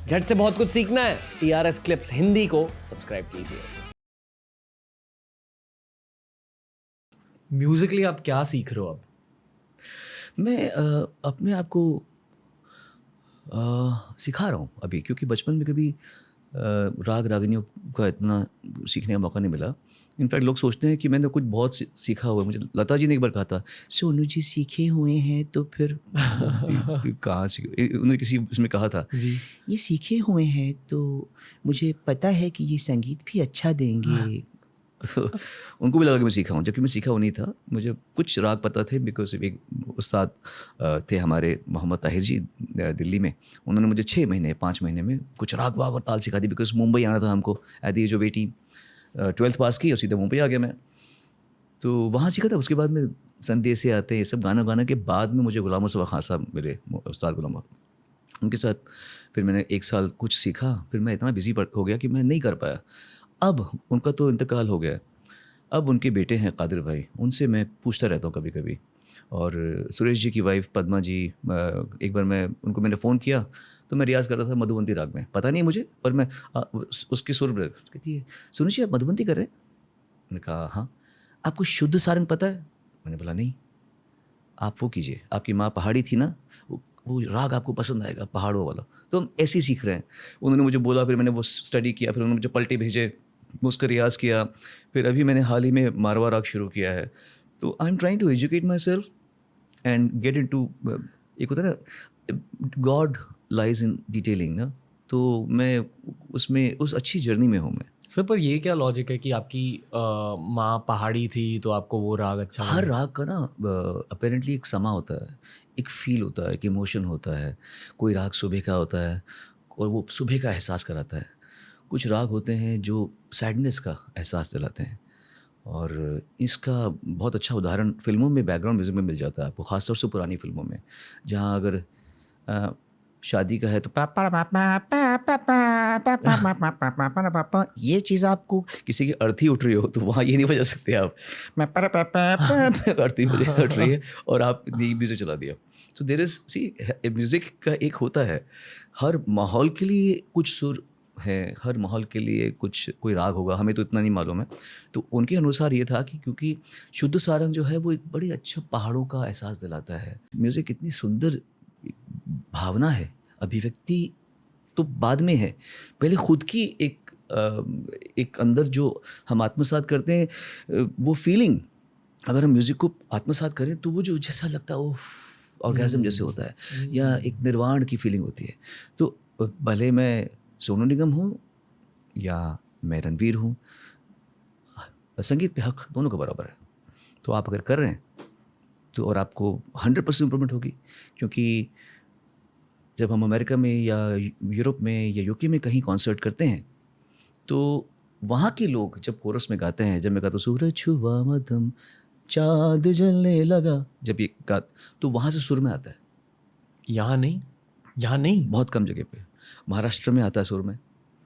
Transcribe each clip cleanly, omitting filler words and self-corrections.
झट से बहुत कुछ सीखना है, TRS क्लिप्स हिंदी को सब्सक्राइब कीजिए। म्यूजिकली आप क्या सीख रहे हो अब? मैं अपने आप को सिखा रहा हूँ अभी, क्योंकि बचपन में कभी राग रागिनियों का इतना सीखने का मौका नहीं मिला। इनफैक्ट लोग सोचते हैं कि मैंने कुछ बहुत सीखा हुआ है। मुझे लता जी ने एक बार कहा था, सोनू जी सीखे हुए हैं तो फिर कहाँ सीखे, उन्होंने किसी उसमें कहा था जी। ये सीखे हुए हैं तो मुझे पता है कि ये संगीत भी अच्छा देंगे। तो उनको भी लगा कि मैं सीखा हूँ, जबकि मैं सीखा वो नहीं था। मुझे कुछ राग पता थे बिकॉज एक उस्ताद थे हमारे, मोहम्मद ताहिर जी, दिल्ली में। उन्होंने मुझे 6 महीने 5 महीने में कुछ राग वाग और ताल सिखा दी, बिकॉज मुंबई आना था हमको at the age of 18। 12th pass की और सीधे मुंबई आ गया मैं। तो वहाँ सीखा था। उसके बाद में संदेश से आते हैं, ये सब गाना गाने के बाद में मुझे गुलाम मुस्तफ़ा खान साहब मिले, उस्ताद गुलाम। उनके साथ फिर मैंने 1 साल कुछ सीखा। फिर मैं इतना बिजी हो गया कि मैं नहीं कर पाया। अब उनका तो इंतकाल हो गया। अब उनके बेटे हैं कादिर भाई, उनसे मैं पूछता रहता हूँ कभी कभी। और सुरेश जी की वाइफ पद्मा जी, एक बार मैंने फ़ोन किया तो मैं रियाज़ कर रहा था मधुबंती राग में, पता नहीं मुझे, पर मैं उसकी सुर कहती है, सुरेश जी आप मधुबंती कर रहे हैं? मैंने कहा हाँ। आपको शुद्ध सारंग पता है? मैंने बोला नहीं। आप वो कीजिए, आपकी माँ पहाड़ी थी ना, वो राग आपको पसंद आएगा, पहाड़ों वाला। तो हम ऐसे ही सीख रहे हैं। उन्होंने मुझे बोला, फिर मैंने वो स्टडी किया, फिर उन्होंने मुझे पलटे भेजे, उसका रियाज़ किया। फिर अभी मैंने हाल ही में मारवा राग शुरू किया है। तो I am trying to educate myself and get into, एक होता है ना, गॉड लाइज इन डिटेलिंग ना। तो मैं उसमें उस अच्छी जर्नी में हूँ मैं। सर पर ये क्या लॉजिक है कि आपकी माँ पहाड़ी थी तो आपको वो राग अच्छा हर लगा? राग का ना अपेरेंटली एक समा होता है, एक फील होता है, एक इमोशन होता है। कोई राग सुबह का होता है और वो सुबह का एहसास कराता है। कुछ राग होते हैं जो सैडनेस का एहसास दिलाते हैं। और इसका बहुत अच्छा उदाहरण फ़िल्मों में, बैकग्राउंड म्यूज़िक में मिल जाता है आपको, ख़ासतौर से पुरानी फ़िल्मों में। जहाँ अगर अ, शादी का है तो पा पा पा पा पा पा पा पा पा पा पा पा पा पा पा पा, ये चीज़ आपको किसी की अर्थी उठ रही हो तो वहाँ ये नहीं बजा सकते आप। मैं पा पा पा पा पा, अर्थी उठ रही है और आप नी म्यूज़िक चला दिया। So there is, see, music का एक होता है, हर माहौल के लिए कुछ सुर है, हर माहौल के लिए कुछ कोई राग होगा, हमें तो इतना नहीं मालूम है। तो उनके अनुसार ये था कि क्योंकि शुद्ध सारंग जो है वो एक बड़ी अच्छा पहाड़ों का एहसास दिलाता है। म्यूज़िक इतनी सुंदर भावना है, अभिव्यक्ति तो बाद में है। पहले खुद की एक अंदर जो हम आत्मसात करते हैं, वो फीलिंग, अगर हम म्यूज़िक को आत्मसात करें तो वो जो जैसा लगता है, ओह! ऑर्गेज़्म जैसे होता है या एक निर्वाण की फीलिंग होती है। तो भले मैं सोनू निगम हूँ या मैं रणवीर हूँ, संगीत पे हक दोनों का बराबर है। तो आप अगर कर रहे हैं तो और आपको 100% इम्प्रूवमेंट होगी। क्योंकि जब हम अमेरिका में या यूरोप में या यूके में कहीं कॉन्सर्ट करते हैं तो वहाँ के लोग जब कोरस में गाते हैं, जब मैं गाता हूँ सूरज हुआ मध्यम चाँद जलने लगा, जब ये गा, तो वहाँ से सुर में आता है। यहाँ नहीं, यहाँ नहीं बहुत कम जगह पे। महाराष्ट्र में आता है सुर में,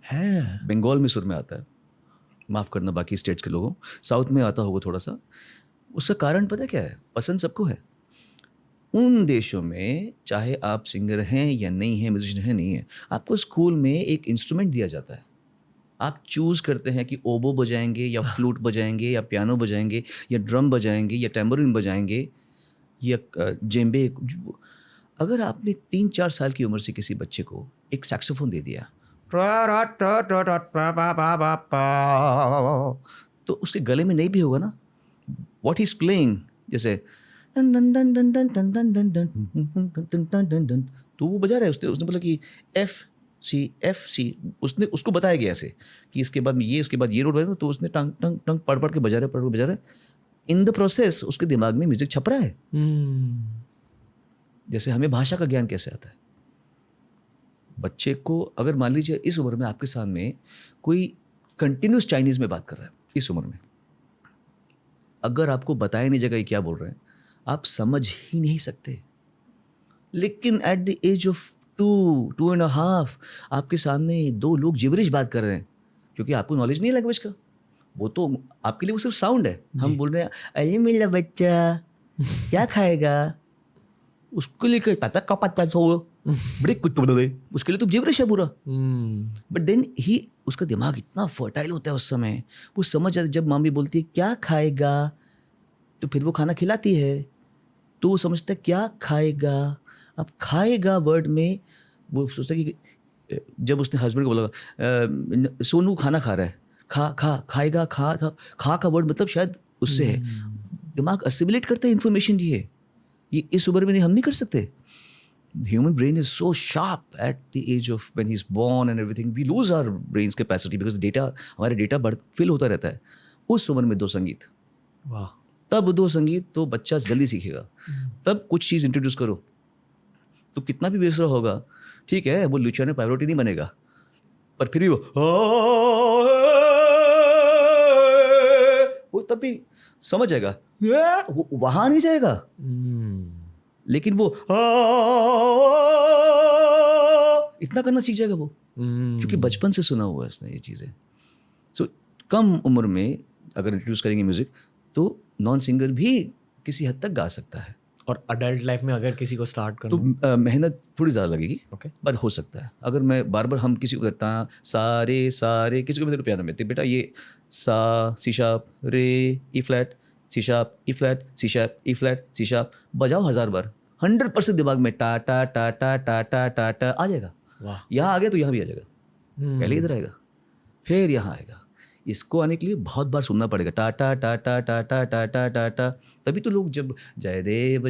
है। बंगाल में सुर में आता है, माफ़ करना बाकी स्टेट्स के लोगों, साउथ में आता होगा थोड़ा सा। उसका कारण पता क्या है? पसंद सबको है। उन देशों में चाहे आप सिंगर हैं या नहीं हैं, म्यूजिशियन हैं नहीं हैं, आपको स्कूल में एक इंस्ट्रूमेंट दिया जाता है। आप चूज़ करते हैं कि ओबो बजाएंगे या फ्लूट बजाएंगे या पियानो बजाएंगे या ड्रम बजाएंगे या टेम्बोरिन बजाएंगे या जेम्बे। अगर आपने 3-4 साल की उम्र से किसी बच्चे को एक सैक्सोफोन दे दिया तो उसके गले में नहीं भी होगा ना, व्हाट ही इज प्लेइंग, जैसे तो वो बजा रहा है। उसने उसने बोला कि F C, उसने उसको बताया गया ऐसे कि इसके बाद में ये, इसके बाद ये रोड बजा, तो उसने टंग टंग टंग पढ़ पढ़ के बजा रहा है, पढ़ पढ़ बजा रहा है। इन द प्रोसेस उसके दिमाग में म्यूजिक छप रहा है। जैसे हमें भाषा का ज्ञान कैसे आता है, बच्चे को अगर मान लीजिए इस उम्र में आपके सामने कोई कंटिन्यूस चाइनीज़ में बात कर रहा है, इस उम्र में अगर आपको बताया नहीं जाएगा ये क्या बोल रहे हैं, आप समझ ही नहीं सकते। लेकिन एट द एज ऑफ 2.5 आपके सामने 2 लोग जिबरिश बात कर रहे हैं, क्योंकि आपको नॉलेज नहीं है लैंग्वेज का। वो तो आपके लिए वो सिर्फ साउंड है। हम बोल रहे हैं अरे मेरा बच्चा क्या खाएगा, उसके लिए क्या पता का पता तो बड़े कुछ उसके लिए तो जिब्रिश है पूरा। बट देन ही उसका दिमाग इतना फर्टाइल होता है उस समय, वो समझ जाता है। जब मम्मी बोलती है क्या खाएगा, तो फिर वो खाना खिलाती है, तो वो समझता है क्या खाएगा। अब खाएगा वर्ड में वो सोचता है कि जब उसने हस्बैंड को बोला सोनू खाना खा रहा है, खा खा खाएगा, खा था, खा का वर्ड मतलब शायद उससे है। दिमाग असिमिलेट करता है इन्फॉर्मेशन। ये इस उम्र में नहीं, हम नहीं कर सकते। Human brain is so sharp at the age of when he's born and everything. We lose our brain's capacity because data, हमारे डेटा बढ़ फिल होता रहता है। उस उम्र में 2 संगीत, वाह, तब 2 संगीत तो बच्चा जल्दी सीखेगा। तब कुछ चीज़ इंट्रोड्यूस करो तो कितना भी बेसुरा होगा, ठीक है, वो लुचियानो पावरोटी नहीं बनेगा, पर फिर भी वो तब भी समझ जाएगा, वो वहाँ नहीं जाएगा। लेकिन वो इतना करना सीख जाएगा वो, क्योंकि बचपन से सुना हुआ है उसने ये चीज़ें। सो कम उम्र में अगर इंट्रोड्यूस करेंगे म्यूज़िक तो नॉन सिंगर भी किसी हद तक गा सकता है। और अडल्ट लाइफ में अगर किसी को स्टार्ट तो करना मेहनत थोड़ी ज़्यादा लगेगी, ओके, पर हो सकता है। अगर मैं बार बार हम किसी को कहता सारे सारे, किसी को मैं पियानो में बेटा ये सा सी शार्प रे ई फ्लैट सी शार्प ई फ्लैट सी शार्प ई फ्लैट सी शार्प बजाओ 1000 बार, 100% दिमाग में टा टा टा टा टा टा टा टा आ जाएगा। वाह, यहाँ आ गया तो यहाँ भी आ जाएगा, पहले इधर आएगा फिर यहाँ आएगा। इसको आने के लिए बहुत बार सुनना पड़ेगा, टा टा टा टा टा टा टा टा टा टा। तभी तो लोग जब जय देव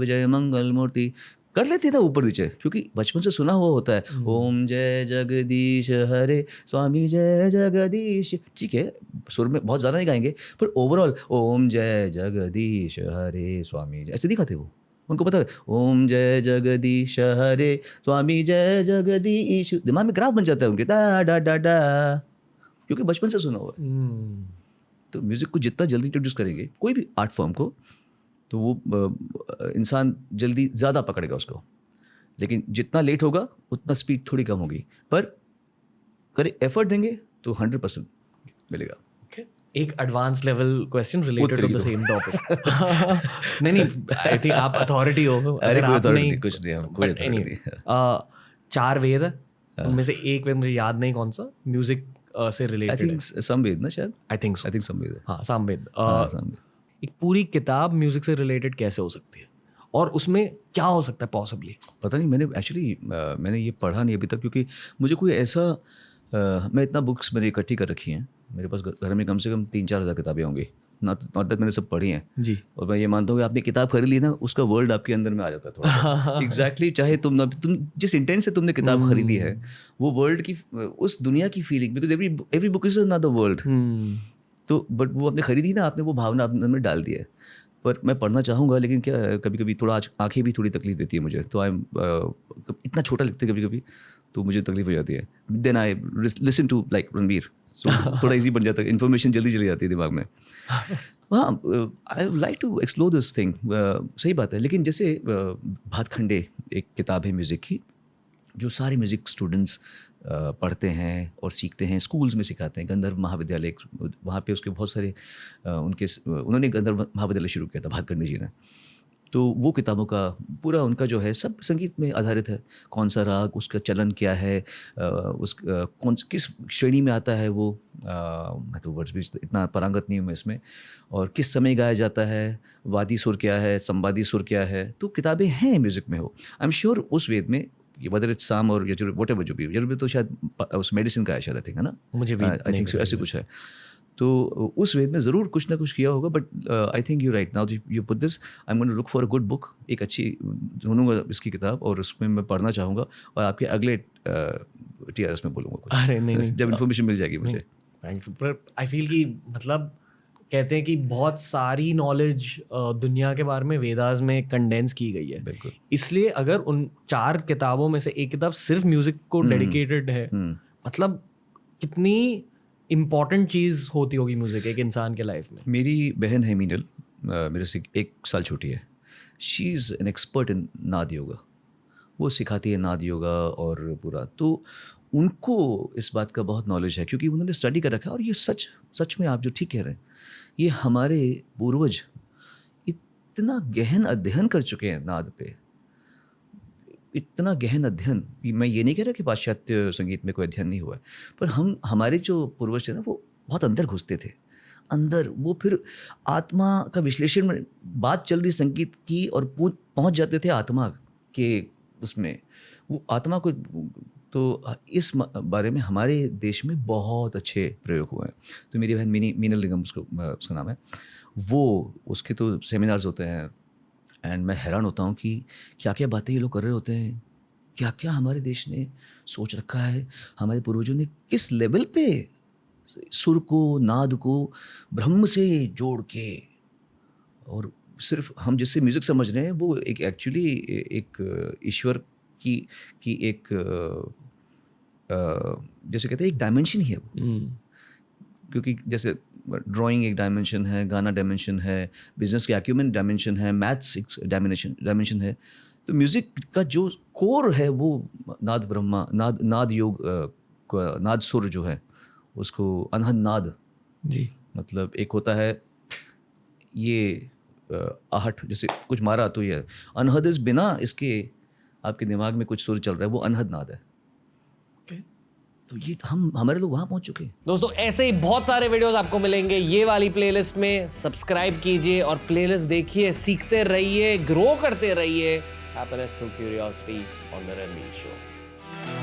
जय मंगल मूर्ति कर लेते थे ऊपर नीचे, क्योंकि बचपन से सुना हुआ होता है। ओम जय जगदीश हरे स्वामी जय जगदीश, ठीक है, सुर में बहुत ज़्यादा नहीं गाएंगे, पर ओवरऑल ओम जय जगदीश हरे स्वामी जय, ऐसे दिखाते वो, उनको पता है ओम जय जगदीश हरे स्वामी जय जगदीश, दिमाग में ग्राफ बन जाता है उनके, डा डा डा डा, क्योंकि बचपन से सुना हुआ है। तो म्यूज़िक को जितना जल्दी इंट्रोड्यूस करेंगे कोई भी आर्ट फॉर्म को, तो वो इंसान जल्दी ज़्यादा पकड़ेगा उसको। लेकिन जितना लेट होगा उतना स्पीड थोड़ी कम होगी, पर करे एफर्ट देंगे तो 100% मिलेगा। एक advance level question related to the same topic. नहीं, आई थिंक आप अथॉरिटी हो। अरे कोई अथॉरिटी कुछ नहीं, कोई अथॉरिटी नहीं। 4 वेद है, उनमें से एक वेद मुझे याद नहीं कौन सा, म्यूजिक से आई रिलेटेड थिंक समवेद ना, शायद आई थिंक सो, समवेद है। हाँ सामवेद। समवेद। एक पूरी किताब म्यूजिक से रिलेटेड कैसे हो सकती है, और उसमें क्या हो सकता है पॉसिबली? पता नहीं, मैंने एक्चुअली मैंने ये पढ़ा नहीं अभी तक, क्योंकि मुझे कोई ऐसा मैं इतना बुक्स मैंने इकट्ठी कर रखी हैं मेरे पास, घर में कम से कम 3-4 हज़ार किताबें होंगी, नॉट दैट मैंने सब पढ़ी हैं जी। और मैं ये मानता हूँ कि आपने किताब खरीद ली ना, उसका वर्ल्ड आपके अंदर में आ जाता है थोड़ा एग्जैक्टली। चाहे तुम जिस इंटेंट से तुमने किताब खरीदी है, वो वर्ल्ड की, उस दुनिया की feeling, because every book is another world. तो बट वो आपने खरीदी ना, आपने वो भावना अपने अंदर डाल दी है। पर मैं पढ़ना चाहूँगा, लेकिन क्या कभी कभी थोड़ा आँखें भी थोड़ी तकलीफ देती है मुझे, तो आई इतना छोटा लिखते कभी कभी तो मुझे तकलीफ हो जाती है। Then I listen to like Ranveer, so थोड़ा इजी बन जाता है, इन्फॉर्मेशन जल्दी चली जाती है दिमाग में। हाँ, I would like to explore this thing, सही बात है। लेकिन जैसे भातखंडे एक किताब है म्यूज़िक की, जो सारे म्यूज़िक स्टूडेंट्स पढ़ते हैं और सीखते हैं, स्कूल्स में सिखाते हैं। गंधर्व महाविद्यालय, वहाँ पे उसके बहुत सारे उन्होंने गंधर्व महाविद्यालय शुरू किया था भातखंडे जी ने। तो वो किताबों का पूरा उनका जो है सब संगीत में आधारित है। कौन सा राग, उसका चलन क्या है, किस श्रेणी में आता है वो, मैं तो वर्ड्स भी इतना पारंगत नहीं हूँ मैं इसमें, और किस समय गाया जाता है, वादी सुर क्या है, संवादी सुर क्या है। तो किताबें हैं म्यूज़िक में हो, आई एम श्योर उस वेद में, वदर इट्स साम और यजुर्वेद, व्हाटएवर जो भी, यजुर्वेद तो शायद उस मेडिसिन का है शायद, आई थिंक, है ना, मुझे भी आई थिंक ऐसे कुछ है। तो उस वेद में ज़रूर कुछ ना कुछ किया होगा। But I think you right, now you put this, I am going to look for a good book, एक अच्छी ढूंढूंगा इसकी किताब, और उसमें मैं पढ़ना चाहूँगा, और आपके अगले TRS में बोलूँगा कुछ। अरे नहीं, जब इन्फॉर्मेशन मिल जाएगी मुझे। थैंक्स। पर आई फील कि मतलब कहते हैं कि बहुत सारी नॉलेज दुनिया के बारे में वेदास में कंडेंस की गई है। बिल्कुल। इसलिए अगर उन 4 किताबों में से एक किताब सिर्फ म्यूजिक को डेडिकेटेड है, मतलब कितनी इम्पॉर्टेंट चीज़ होती होगी म्यूजिक एक इंसान के लाइफ में। मेरी बहन है मीनल, मेरे से 1 साल छोटी है। She is an expert in नाद योगा, वो सिखाती है नाद योगा और पूरा। तो उनको इस बात का बहुत नॉलेज है, क्योंकि उन्होंने स्टडी कर रखा है। और ये सच में आप जो ठीक कह रहे हैं, ये हमारे पूर्वज इतना गहन अध्ययन कर चुके हैं नाद पे, इतना गहन अध्ययन, मैं ये नहीं कह रहा कि पाश्चात्य संगीत में कोई अध्ययन नहीं हुआ है, पर हमारे जो पूर्वज थे ना, वो बहुत अंदर घुसते थे, अंदर वो फिर आत्मा का विश्लेषण में बात चल रही संगीत की, और पहुंच जाते थे आत्मा के उसमें, वो आत्मा को। तो इस बारे में हमारे देश में बहुत अच्छे प्रयोग हुए हैं। तो मेरी बहन मीनल निगम, उसका नाम है, वो उसके तो सेमिनार्स होते हैं, एंड मैं हैरान होता हूँ कि क्या क्या बातें ये लोग कर रहे होते हैं, क्या क्या हमारे देश ने सोच रखा है, हमारे पूर्वजों ने किस लेवल पे सुर को, नाद को ब्रह्म से जोड़ के, और सिर्फ हम जिससे म्यूज़िक समझ रहे हैं वो एक एक्चुअली एक ईश्वर की एक जैसे कहते हैं एक डायमेंशन ही है वो। क्योंकि जैसे ड्राइंग एक डायमेंशन है, गाना डायमेंशन है, बिजनेस के एक्यूमेन डायमेंशन है, मैथ्स एक डायमेंशन है, तो म्यूज़िक का जो कोर है वो नाद ब्रह्मा, नाद योग, नाद सुर जो है उसको अनहद नाद जी, मतलब एक होता है ये आहट, जैसे कुछ मारा तो ये अनहद इस बिना इसके आपके दिमाग में कुछ सुर चल रहा है, वो अनहद नाद है। तो ये हमारे लोग वहाँ पहुँच चुके हैं। दोस्तों ऐसे ही बहुत सारे वीडियोस आपको मिलेंगे ये वाली प्लेलिस्ट में। सब्सक्राइब कीजिए और प्लेलिस्ट देखिए, सीखते रहिए, ग्रो करते रहिए। Happiness through curiosity on the Ranveer show.